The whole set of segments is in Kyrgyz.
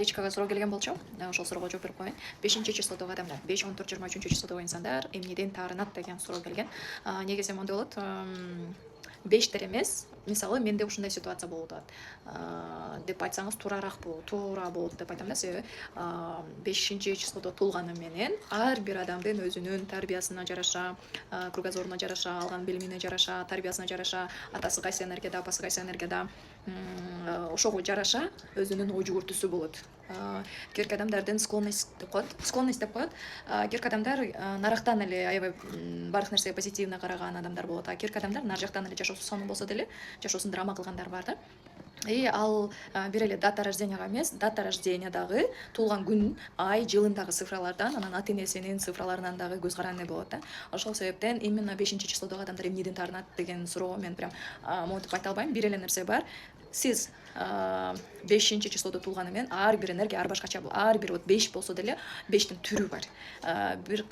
Гречкага суроо келген болчу. Ошол суроого жооп берип коеюн. 5-числодогу адамдар 5, 14, 23-числодогу инсандар эмнеден таарынат деген суроо келген. Негизи мондой болот. 5 эмес. Мисалы менде ушундай ситуация болуп атат деп айтсаңыз туура болот деп айтам да. Себеби 5-числодо туулганым менен ар бир адамдын өзүнүн тарбиясына жараша, кругозоруна жараша, алган билимине жараша, тарбиясына жараша, атасы кайсы энергияда, апасы кайсы энергияда, ошого жараша өзүнүн ой жүгүртүүсү болот. Керк адамдардын склонность деп коет. Склонность деп коет. Керк адамдар нарактан эле аябай баардык нерсеге позитивно караган адамдар болот. Керк адамдар нар жактан эле жашоосу сонун болсо деле, жашоосун драма кылгандар бар да. И ал бир эле дата рожденияга эмес, дата рождениядагы туулган күн, ай, жылындагы цифралардан, анан ата энесинин цифраларынан дагы көз каранды болот да. Ошол себептен именно 5-числодогу адамдар эмнеден таарынат деген суроого мен прям монтип айта албайм. Бир эле нерсе бар. Сиз 5-числодо туулганы менен ар бир энергия ар башкача. Ар бир 5 болсо деле 5тин түрү бар.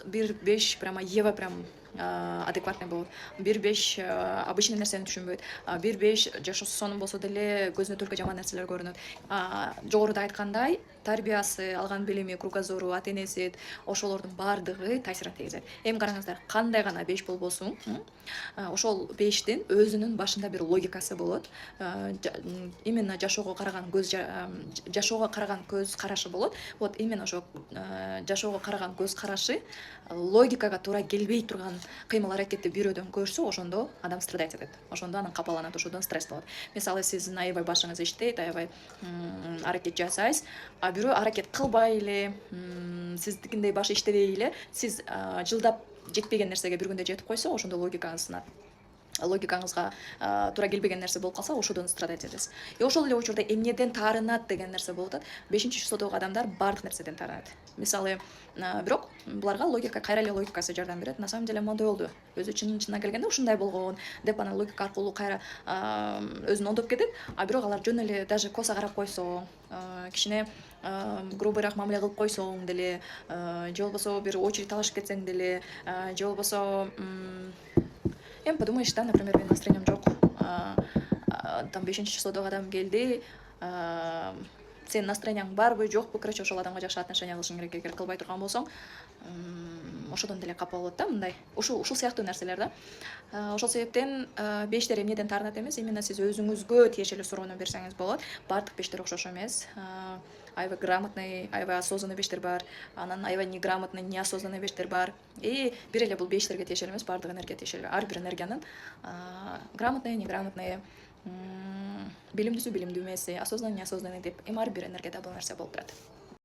Бир 5 прямо Ева прям адекватный болот. Бир 5 обычный нерсени түшүнбөйт. Бир 5 жашоосу сонун болсо деле көзүнө только жаман нерселер көрүнөт. Жогоруда айткандай, тарбиясы, алган билими, кругозору, ата энеси, ошолордун баардыгы таасирин тийгизет. Эми караңыздар, кандай гана 5 болбосун, ошол 5тин өзүнүн башында бир логикасы болот. Именно жашоого караган көз карашы болот. Вот именно ошо жашоого караган көз карашы логикага туура келбей турган кыймыл аракетти бирөөдөн көрсө, ошондо адам страдать этет. Ошондо анан капаланат, ошондон стресс болот. Мисалы сиздин аябай башыңыз иштейт, аябай аракет жасайсыз, а бирөө аракет кылбай эле, сиздикиндей башы иштебей эле, сиз жылдап жетпеген нерсеге бир күндө жетип койсо, ошондо логикаңызга туура келбеген нерсе болуп калса, ошодон страдать этесиз. Ошол эле учурда эмнеден таарынат деген нерсе болуп атат. 5-числодогу адамдар баардык нерседен таарынат. Мисалы, бирок буларга логика, кайра эле логикасы жардам берет. На самом деле мондой болду. Өзү чынына келгенде ушундай болгон деп анан логика аркылуу кайра өзүн оңдоп кетет. А бирок алар жөн эле даже косо карап койсо, кичине грубыйраак мамиле кылып койсоң деле, же болбосо бир очередь талашып кетсең деле, же болбосо эми подумаешь, да, например, менин настроением жок. Там 5-числодогу адам келди. Сенин настроенияң барбы, жокпу? Короче, ошол адамга жакшы отношение кылышың керек. Эгер кылбай турган болсоң, ошодон деле капа болот да, мындай. Ушул сыяктуу нерселер да. Ошол себептен 5тер эмнеден таарынат эмес, именно сиз өзүңүзгө тиешелүү суроону берсеңиз болот. Баардык 5тер окшош эмес. Аябай грамотный, аябай осознанный 5тер бар, анан аябай неграмотный, неосознанный 5тер бар. И бир эле бул 5терге тиешелүү эмес, баардык энергия тиешелүү. Ар бир энергиянын грамотный, неграмотный, билимдүүсү, билимдүү эмеси, осознанный, неосознанный деп эми ар бир энергияда бул нерсе болуп турат.